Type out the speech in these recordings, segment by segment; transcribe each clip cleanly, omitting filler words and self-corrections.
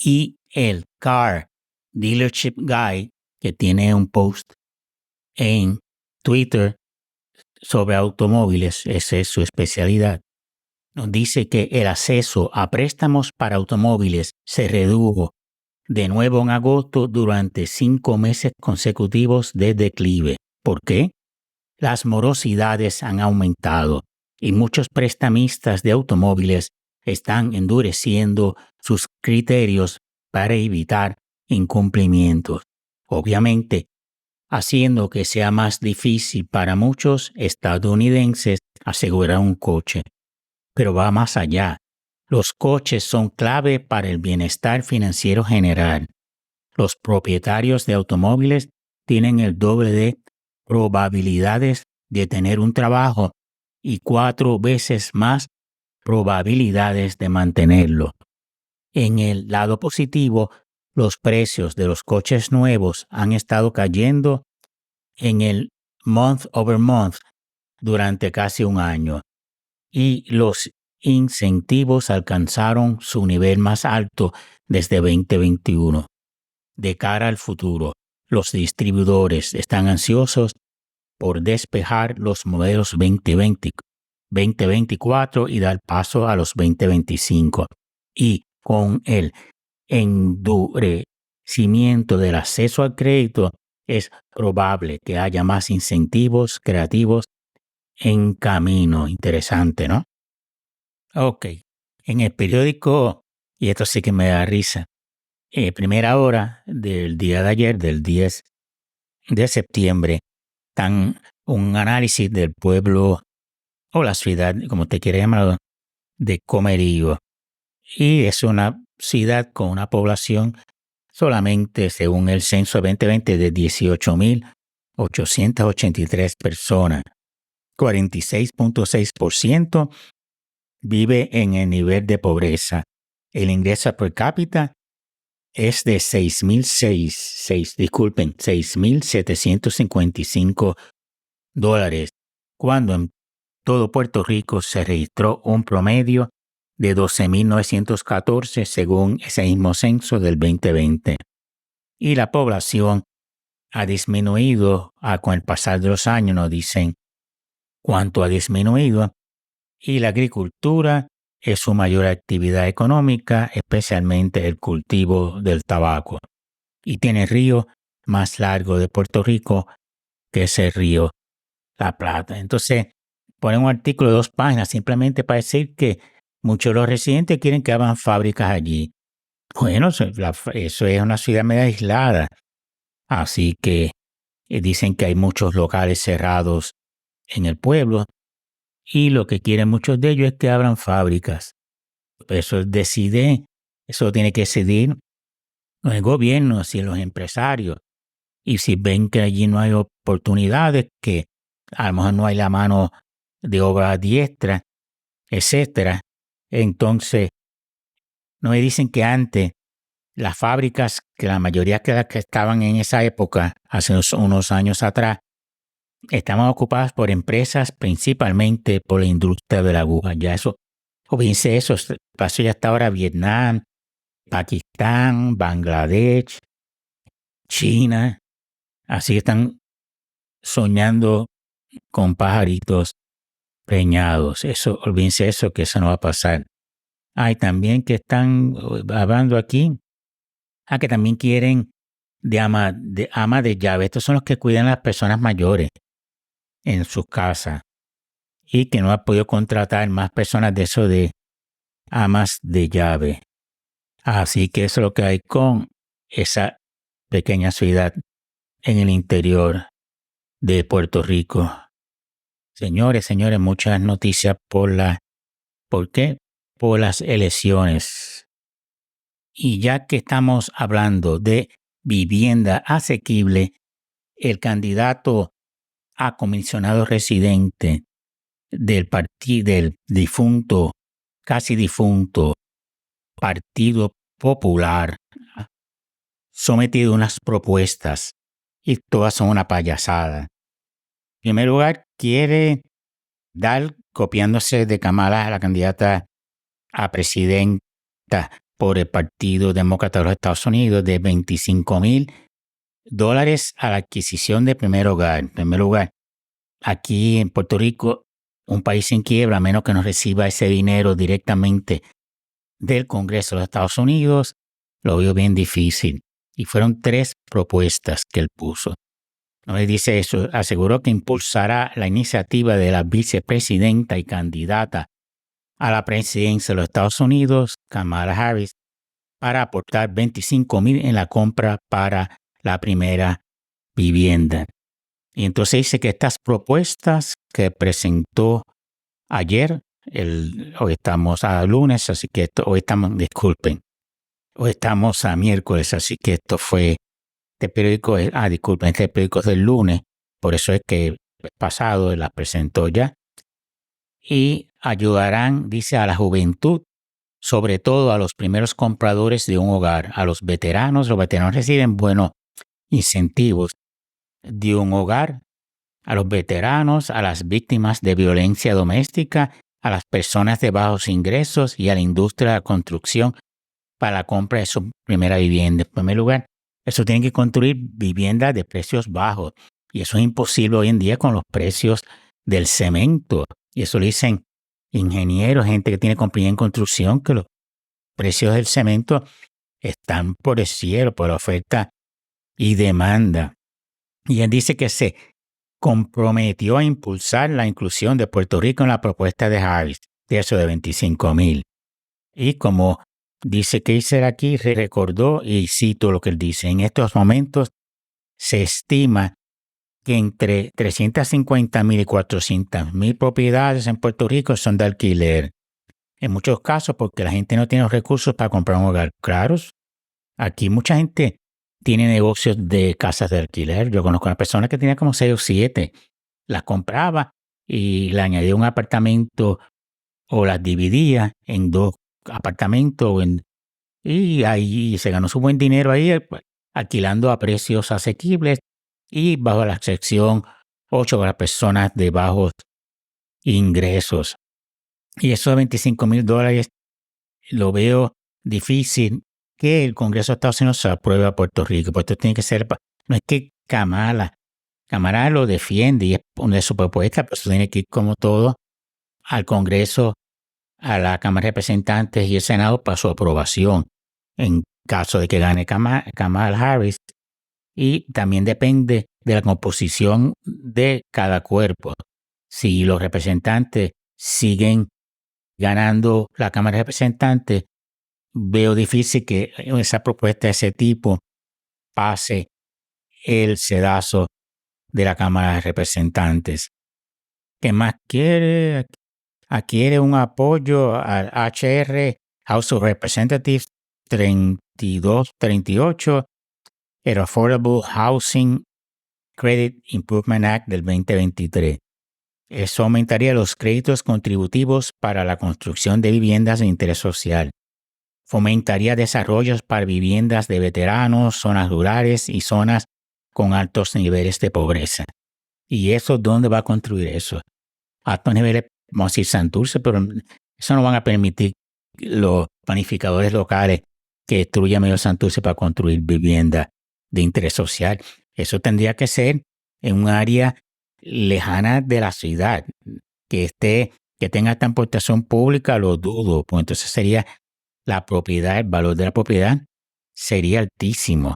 Y el Car Dealership Guy, que tiene un post en Twitter sobre automóviles, esa es su especialidad, nos dice que el acceso a préstamos para automóviles se redujo de nuevo en agosto durante 5 meses consecutivos de declive. ¿Por qué? Las morosidades han aumentado y muchos prestamistas de automóviles están endureciendo sus criterios para evitar incumplimientos. Obviamente, haciendo que sea más difícil para muchos estadounidenses asegurar un coche. Pero va más allá. Los coches son clave para el bienestar financiero general. Los propietarios de automóviles tienen el doble de probabilidades de tener un trabajo y 4 veces más probabilidades de mantenerlo. En el lado positivo, los precios de los coches nuevos han estado cayendo en el month over month durante casi un año y los incentivos alcanzaron su nivel más alto desde 2021. De cara al futuro, los distribuidores están ansiosos por despejar los modelos 2020, 2024 y dar paso a los 2025. Y con el endurecimiento del acceso al crédito, es probable que haya más incentivos creativos en camino. Interesante, ¿no? Ok. En el periódico, y esto sí que me da risa, primera hora del día de ayer, del 10 de septiembre, están un análisis del pueblo o la ciudad, como te quiera llamar, de Comerío. Y es una ciudad con una población solamente, según el censo 2020, de 18.883 personas. 46.6% vive en el nivel de pobreza. El ingreso per cápita es de $6,755, cuando en todo Puerto Rico se registró un promedio de 12.914 según ese mismo censo del 2020. Y la población ha disminuido con el pasar de los años, nos dicen cuánto ha disminuido, y la agricultura es su mayor actividad económica, especialmente el cultivo del tabaco. Y tiene el río más largo de Puerto Rico, que es el río La Plata. Entonces, ponen un artículo de 2 páginas simplemente para decir que muchos de los residentes quieren que hagan fábricas allí. Bueno, eso es una ciudad medio aislada. Así que dicen que hay muchos locales cerrados en el pueblo y lo que quieren muchos de ellos es que abran fábricas. Eso tiene que decidir el gobierno, si los empresarios. Y si ven que allí no hay oportunidades, que a lo mejor no hay la mano de obra diestra, etcétera, entonces no me dicen que antes las fábricas, que la mayoría de las que estaban en esa época, hace unos años atrás, estaban ocupadas por empresas, principalmente por la industria de la aguja. Ya eso, fíjense eso pasó ya hasta ahora Vietnam, Pakistán, Bangladesh, China. Así que están soñando con pajaritos preñados. Eso, olvídense eso, que eso no va a pasar. Hay también que están hablando aquí, que también quieren de ama de llave. Estos son los que cuidan a las personas mayores en sus casas y que no ha podido contratar más personas de eso de amas de llave. Así que eso es lo que hay con esa pequeña ciudad en el interior de Puerto Rico. Señores, muchas noticias ¿por qué? Por las elecciones. Y ya que estamos hablando de vivienda asequible, el candidato a comisionado residente del difunto, casi difunto Partido Popular, sometido unas propuestas y todas son una payasada. En primer lugar, quiere dar, copiándose de Kamala, la candidata a presidenta por el Partido Demócrata de los Estados Unidos de $25,000 a la adquisición de primer hogar. En primer lugar, aquí en Puerto Rico, un país en quiebra, a menos que no reciba ese dinero directamente del Congreso de los Estados Unidos, lo veo bien difícil. Y fueron 3 propuestas que él puso. No le dice eso, aseguró que impulsará la iniciativa de la vicepresidenta y candidata a la presidencia de los Estados Unidos, Kamala Harris, para aportar $25,000 en la compra para la primera vivienda. Y entonces dice que estas propuestas que presentó ayer, hoy estamos a lunes, así que hoy estamos a miércoles, así que esto fue, este periódico es del lunes, por eso es que el pasado la presentó ya. Y ayudarán, dice, a la juventud, sobre todo a los primeros compradores de un hogar, a los veteranos. Los veteranos reciben buenos incentivos de un hogar, a los veteranos, a las víctimas de violencia doméstica, a las personas de bajos ingresos y a la industria de la construcción para la compra de su primera vivienda. En primer lugar, eso tiene que construir viviendas de precios bajos y eso es imposible hoy en día con los precios del cemento. Y eso lo dicen ingenieros, gente que tiene compañía en construcción, que los precios del cemento están por el cielo, por la oferta y demanda. Y él dice que se comprometió a impulsar la inclusión de Puerto Rico en la propuesta de Harris, de eso de $25,000. Y como dice Kaiser aquí, recordó, y cito lo que él dice, en estos momentos se estima que entre 350,000 y 400,000 propiedades en Puerto Rico son de alquiler. En muchos casos porque la gente no tiene los recursos para comprar un hogar. Claro, aquí mucha gente tiene negocios de casas de alquiler. Yo conozco a una persona que tenía como 6 o 7. Las compraba y le añadía un apartamento o las dividía en 2 apartamentos y ahí se ganó su buen dinero ahí alquilando a precios asequibles y bajo la sección 8 para personas de bajos ingresos. Y eso de $25,000 lo veo difícil que el Congreso de Estados Unidos se apruebe a Puerto Rico. Pues esto tiene que ser, no es que Kamala lo defiende y es una de sus propuestas, pero eso tiene que ir como todo al Congreso, a la Cámara de Representantes y el Senado para su aprobación en caso de que gane Kamala Harris. Y también depende de la composición de cada cuerpo. Si los representantes siguen ganando la Cámara de Representantes, veo difícil que esa propuesta de ese tipo pase el sedazo de la Cámara de Representantes. ¿Qué más quiere? Adquiere un apoyo al HR House of Representatives 3238, el Affordable Housing Credit Improvement Act del 2023. Eso aumentaría los créditos contributivos para la construcción de viviendas de interés social. Fomentaría desarrollos para viviendas de veteranos, zonas rurales y zonas con altos niveles de pobreza. ¿Y eso dónde va a construir eso? A altos niveles, vamos a decir Santurce, pero eso no van a permitir los planificadores locales que destruyan medio Santurce para construir vivienda de interés social. Eso tendría que ser en un área lejana de la ciudad, que tenga transportación pública, lo dudo, pues entonces sería la propiedad, el valor de la propiedad sería altísimo.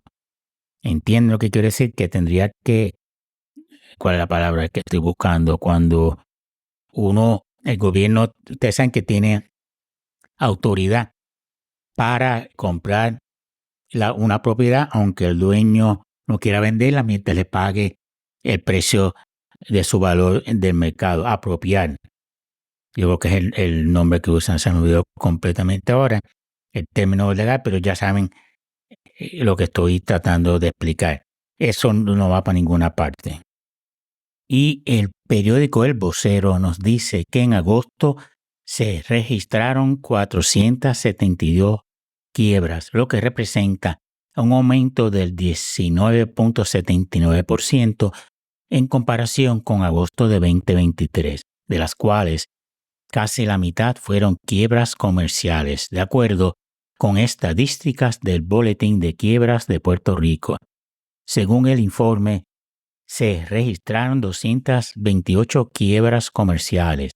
Entiendo lo que quiero decir, que tendría que, ¿cuál es la palabra que estoy buscando? Cuando el gobierno, ustedes saben que tiene autoridad para comprar una propiedad, aunque el dueño no quiera venderla mientras le pague el precio de su valor del mercado, apropiar. Yo creo que es el nombre que usan, se me olvidó completamente ahora, el término legal, pero ya saben lo que estoy tratando de explicar. Eso no va para ninguna parte. Y el periódico El Vocero nos dice que en agosto se registraron 472 quiebras, lo que representa un aumento del 19.79% en comparación con agosto de 2023, de las cuales casi la mitad fueron quiebras comerciales, de acuerdo con estadísticas del Boletín de Quiebras de Puerto Rico. Según el informe, se registraron 228 quiebras comerciales,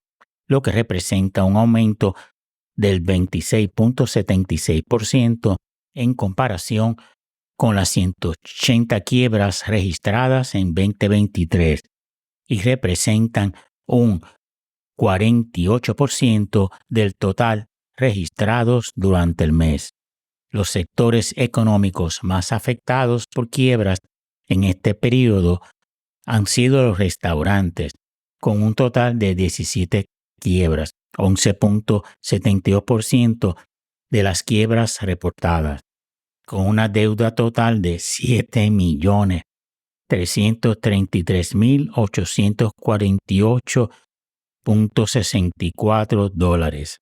lo que representa un aumento del 26.76% en comparación con las 180 quiebras registradas en 2023 y representan un 48% del total registrados durante el mes. Los sectores económicos más afectados por quiebras en este periodo han sido los restaurantes, con un total de 17 quiebras, 11.72% de las quiebras reportadas, con una deuda total de $7.333.848.64.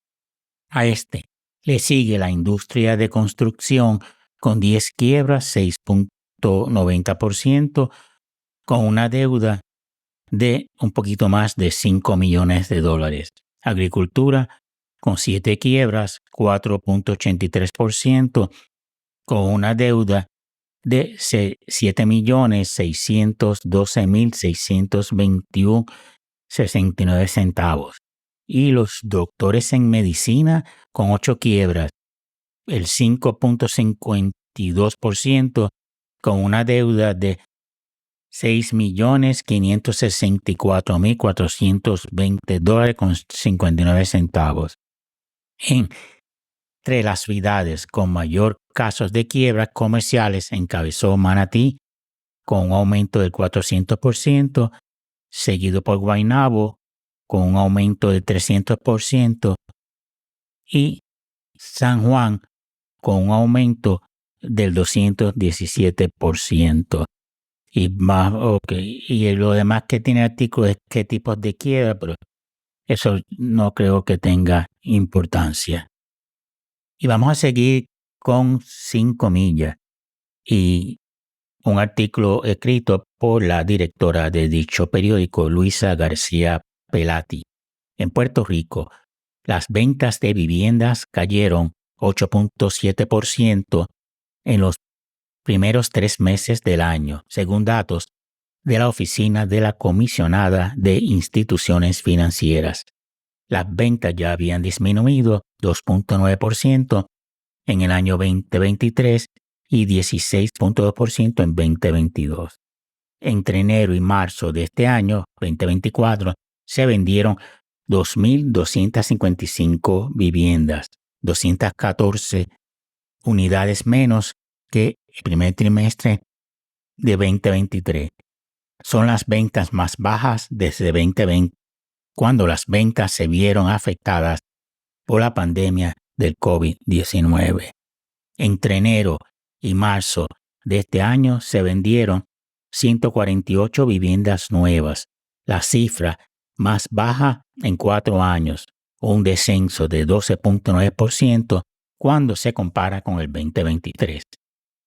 A este le sigue la industria de construcción con 10 quiebras, 6.90%, con una deuda de un poquito más de $5 millones. Agricultura con 7 quiebras, 4.83%, con una deuda de $7.612.621.69. Y los doctores en medicina con 8 quiebras, el 5.52%, con una deuda de $6.564.420.59. Entre las ciudades con mayor casos de quiebras comerciales encabezó Manatí con un aumento del 400%, seguido por Guaynabo con un aumento del 300% y San Juan con un aumento del 217%. Y lo demás que tiene el artículo es qué tipos de quiebra, pero eso no creo que tenga importancia. Y vamos a seguir con 5 millas y un artículo escrito por la directora de dicho periódico, Luisa García Pelati. En Puerto Rico, las ventas de viviendas cayeron 8.7% en los primeros 3 meses del año, según datos de la Oficina de la Comisionada de Instituciones Financieras. Las ventas ya habían disminuido 2.9% en el año 2023 y 16.2% en 2022. Entre enero y marzo de este año, 2024, se vendieron 2.255 viviendas, 214 unidades menos que el primer trimestre de 2023. Son las ventas más bajas desde 2020, cuando las ventas se vieron afectadas por la pandemia del COVID-19. Entre enero y marzo de este año se vendieron 148 viviendas nuevas, la cifra más baja en 4 años, un descenso de 12.9% cuando se compara con el 2023.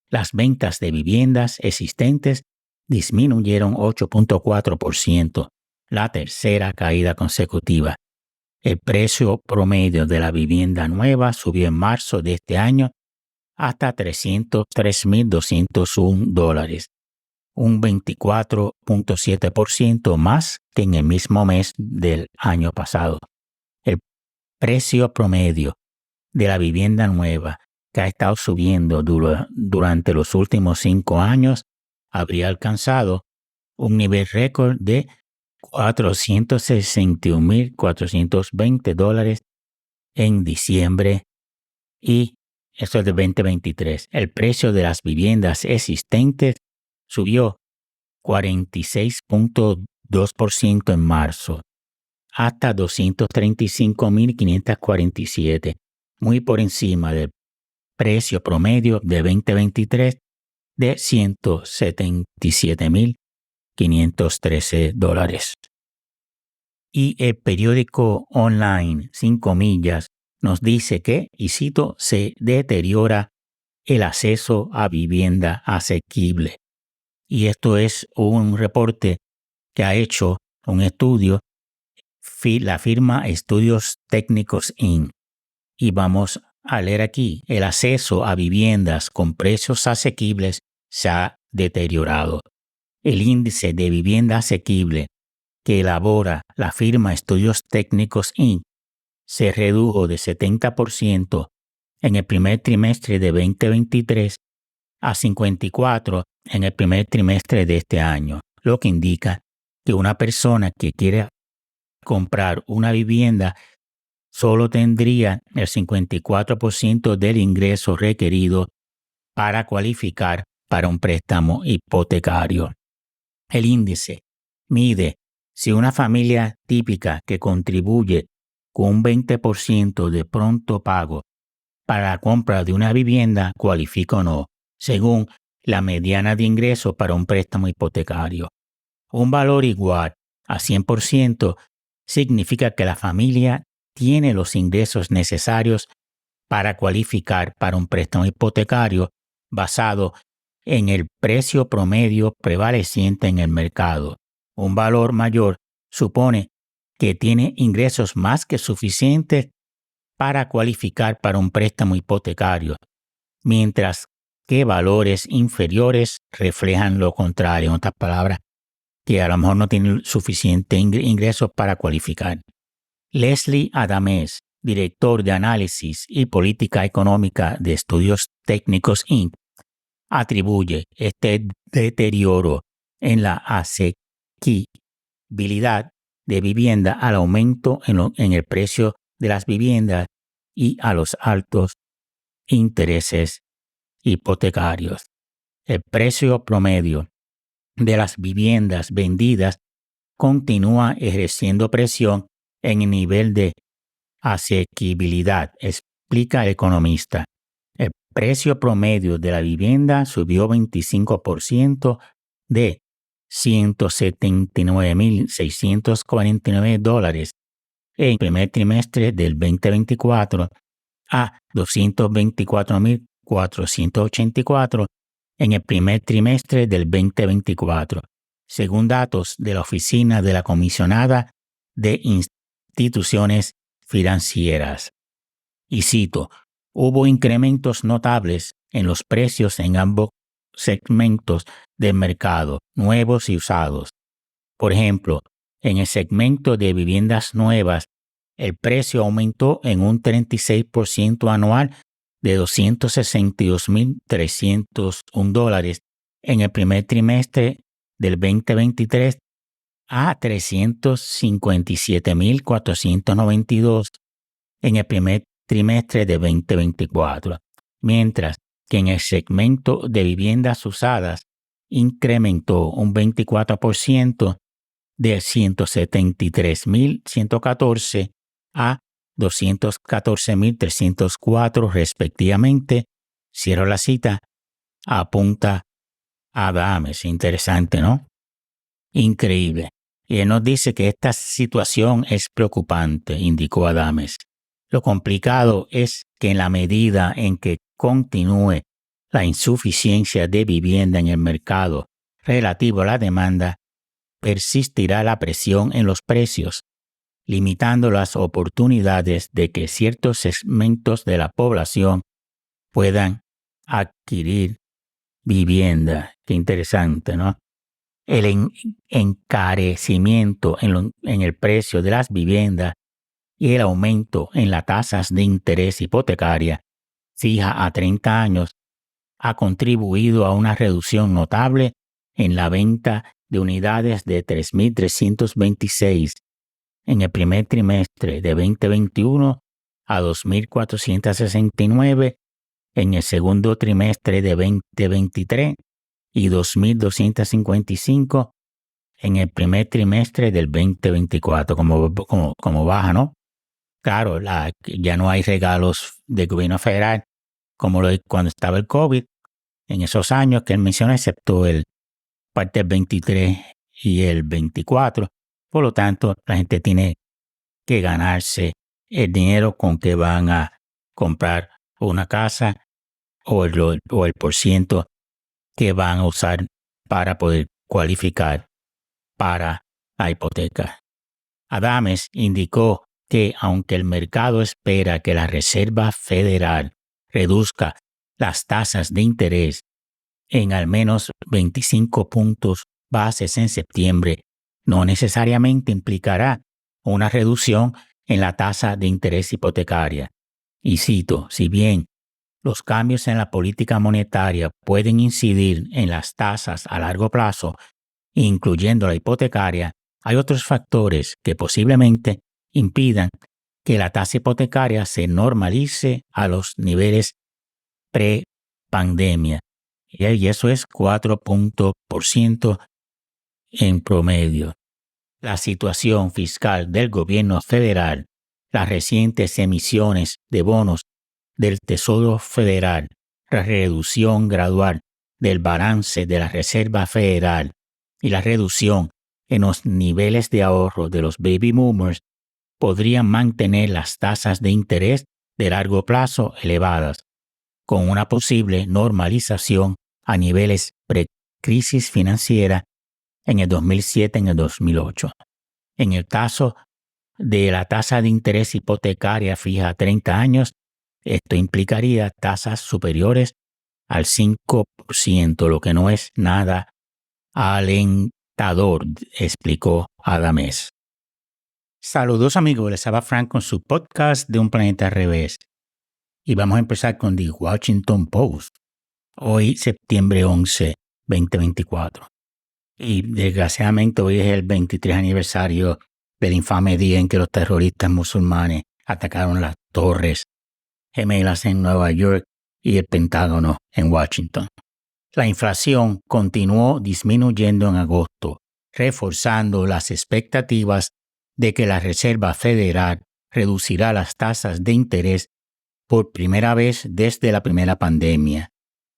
Las ventas de viviendas existentes disminuyeron 8.4%, la tercera caída consecutiva. El precio promedio de la vivienda nueva subió en marzo de este año hasta $303.201, un 24.7% más que en el mismo mes del año pasado. El precio promedio de la vivienda nueva, que ha estado subiendo durante los últimos 5 años, habría alcanzado un nivel récord de $461.420 en diciembre, y esto es de 2023. El precio de las viviendas existentes subió 46.2% en marzo, hasta $235.547, muy por encima del precio promedio de 2023 de $177.513. Y el periódico online 5 millas nos dice que, y cito, se deteriora el acceso a vivienda asequible. Y esto es un reporte que ha hecho un estudio la firma Estudios Técnicos Inc. Y vamos al leer aquí, el acceso a viviendas con precios asequibles se ha deteriorado. El índice de vivienda asequible que elabora la firma Estudios Técnicos Inc. se redujo de 70% en el primer trimestre de 2023 a 54% en el primer trimestre de este año, lo que indica que una persona que quiere comprar una vivienda solo tendría el 54% del ingreso requerido para cualificar para un préstamo hipotecario. El índice mide si una familia típica que contribuye con un 20% de pronto pago para la compra de una vivienda cualifica o no, según la mediana de ingreso para un préstamo hipotecario. Un valor igual a 100% significa que la familia tiene los ingresos necesarios para cualificar para un préstamo hipotecario basado en el precio promedio prevaleciente en el mercado. Un valor mayor supone que tiene ingresos más que suficientes para cualificar para un préstamo hipotecario, mientras que valores inferiores reflejan lo contrario. En otras palabras, que a lo mejor no tienen suficiente ingresos para cualificar. Leslie Adames, director de análisis y política económica de Estudios Técnicos Inc., atribuye este deterioro en la asequibilidad de vivienda al aumento en el precio de las viviendas y a los altos intereses hipotecarios. El precio promedio de las viviendas vendidas continúa ejerciendo presión en el nivel de asequibilidad, explica el economista. El precio promedio de la vivienda subió 25% de $179,649 en el primer trimestre del 2024 a $224,484 en el primer trimestre del 2024, según datos de la Oficina de la Comisionada de Instituciones Financieras. Y cito, hubo incrementos notables en los precios en ambos segmentos del mercado, nuevos y usados. Por ejemplo, en el segmento de viviendas nuevas, el precio aumentó en un 36% anual de $262,301 en el primer trimestre del 2023 a $357,492 en el primer trimestre de 2024, mientras que en el segmento de viviendas usadas incrementó un 24% de $173,114 a $214,304 respectivamente. Cierro la cita, apunta Adames. Interesante, ¿no? Increíble. Y él nos dice que esta situación es preocupante, indicó Adames. Lo complicado es que en la medida en que continúe la insuficiencia de vivienda en el mercado relativo a la demanda, persistirá la presión en los precios, limitando las oportunidades de que ciertos segmentos de la población puedan adquirir vivienda. Qué interesante, ¿no? El encarecimiento en el precio de las viviendas y el aumento en las tasas de interés hipotecaria fija a 30 años ha contribuido a una reducción notable en la venta de unidades de 3,326 en el primer trimestre de 2021 a 2,469 en el segundo trimestre de 2023 y 2,255 en el primer trimestre del 2024, como baja, ¿no? Claro, ya no hay regalos del gobierno federal como cuando estaba el COVID, en esos años que él menciona, excepto el parte del 23 y el 24. Por lo tanto, la gente tiene que ganarse el dinero con que van a comprar una casa o el % que van a usar para poder cualificar para la hipoteca. Adames indicó que aunque el mercado espera que la Reserva Federal reduzca las tasas de interés en al menos 25 puntos bases en septiembre, no necesariamente implicará una reducción en la tasa de interés hipotecaria. Y cito, si bien los cambios en la política monetaria pueden incidir en las tasas a largo plazo, incluyendo la hipotecaria, hay otros factores que posiblemente impidan que la tasa hipotecaria se normalice a los niveles pre-pandemia. Y eso es 4% en promedio. La situación fiscal del gobierno federal, las recientes emisiones de bonos del Tesoro Federal, la reducción gradual del balance de la Reserva Federal y la reducción en los niveles de ahorro de los baby boomers podrían mantener las tasas de interés de largo plazo elevadas, con una posible normalización a niveles pre-crisis financiera en el 2007 en el 2008. En el caso de la tasa de interés hipotecaria fija a 30 años, esto implicaría tasas superiores al 5%, lo que no es nada alentador, explicó Adames. Saludos amigos, les habla Frank con su podcast de Un Planeta al Revés. Y vamos a empezar con The Washington Post, hoy septiembre 11, 2024. Y desgraciadamente hoy es el 23 aniversario del infame día en que los terroristas musulmanes atacaron las torres gemelas en Nueva York y el Pentágono en Washington. La inflación continuó disminuyendo en agosto, reforzando las expectativas de que la Reserva Federal reducirá las tasas de interés por primera vez desde la primera pandemia.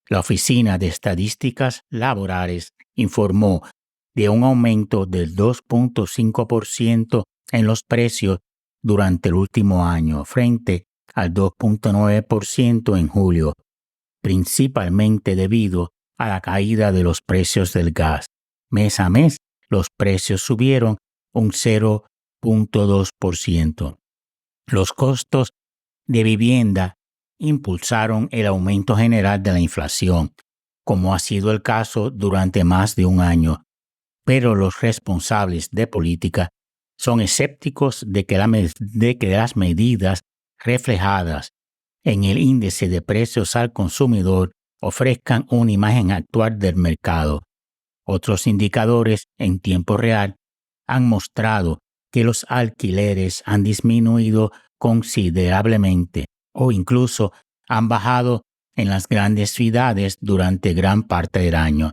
La Oficina de Estadísticas Laborales informó de un aumento del 2.5% en los precios durante el último año, frente al 2.9% en julio, principalmente debido a la caída de los precios del gas. Mes a mes, los precios subieron un 0.2%. Los costos de vivienda impulsaron el aumento general de la inflación, como ha sido el caso durante más de un año, pero los responsables de política son escépticos de que las medidas reflejadas en el índice de precios al consumidor ofrezcan una imagen actual del mercado. Otros indicadores en tiempo real han mostrado que los alquileres han disminuido considerablemente o incluso han bajado en las grandes ciudades durante gran parte del año.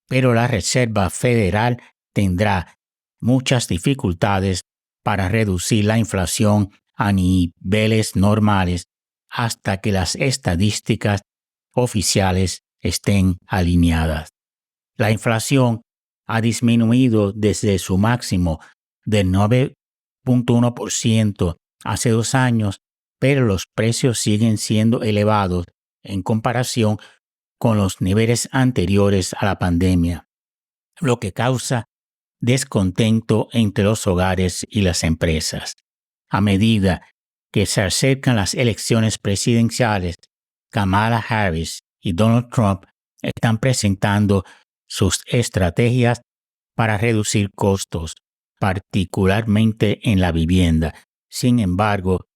Pero la Reserva Federal tendrá muchas dificultades para reducir la inflación a niveles normales hasta que las estadísticas oficiales estén alineadas. La inflación ha disminuido desde su máximo del 9.1% hace 2 años, pero los precios siguen siendo elevados en comparación con los niveles anteriores a la pandemia, lo que causa descontento entre los hogares y las empresas. A medida que se acercan las elecciones presidenciales, Kamala Harris y Donald Trump están presentando sus estrategias para reducir costos, particularmente en la vivienda. Sin embargo,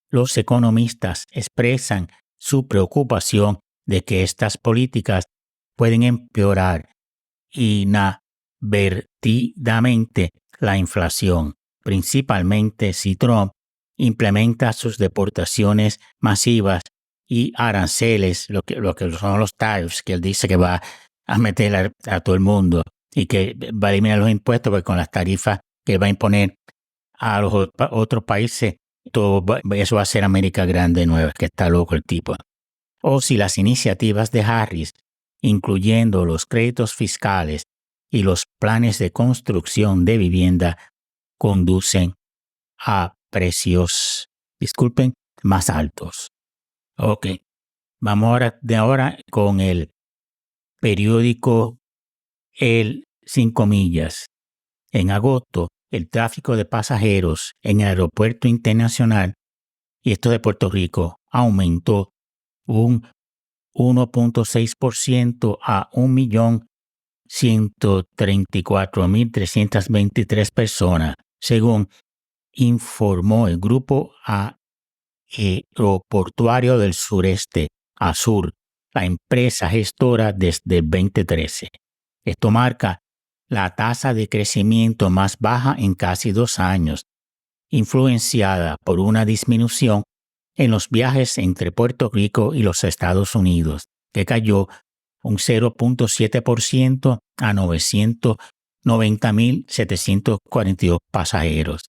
los economistas expresan su preocupación de que estas políticas pueden empeorar inadvertidamente la inflación, principalmente si Trump implementa sus deportaciones masivas y aranceles, lo que son los tariffs, que él dice que va a meter a todo el mundo y que va a eliminar los impuestos, porque con las tarifas que va a imponer a los otros países, eso va a ser América grande nueva, que está loco el tipo. O si las iniciativas de Harris, incluyendo los créditos fiscales y los planes de construcción de vivienda, conducen a precios, más altos. Ok, vamos ahora con el periódico El 5 Millas. En agosto, el tráfico de pasajeros en el aeropuerto internacional, y esto de Puerto Rico, aumentó un 1.6% a 1.134.323 personas, según informó el Grupo Aeroportuario del Sureste, ASUR, la empresa gestora desde el 2013. Esto marca la tasa de crecimiento más baja en casi 2 años, influenciada por una disminución en los viajes entre Puerto Rico y los Estados Unidos, que cayó un 0.7% a 990.742 pasajeros.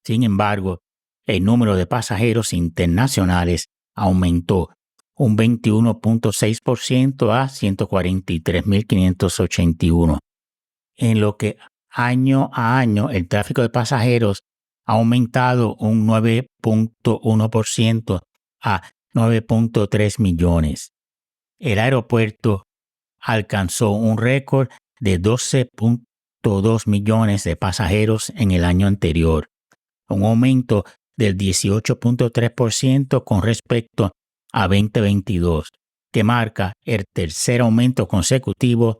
Sin embargo, el número de pasajeros internacionales aumentó un 21.6% a 143.581, en lo que año a año el tráfico de pasajeros ha aumentado un 9.1% a 9.3 millones. El aeropuerto alcanzó un récord de 12.2 millones de pasajeros en el año anterior, un aumento del 18.3% con respecto a 2022, que marca el tercer aumento consecutivo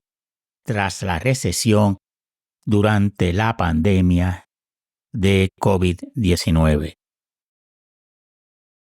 tras la recesión durante la pandemia de COVID-19.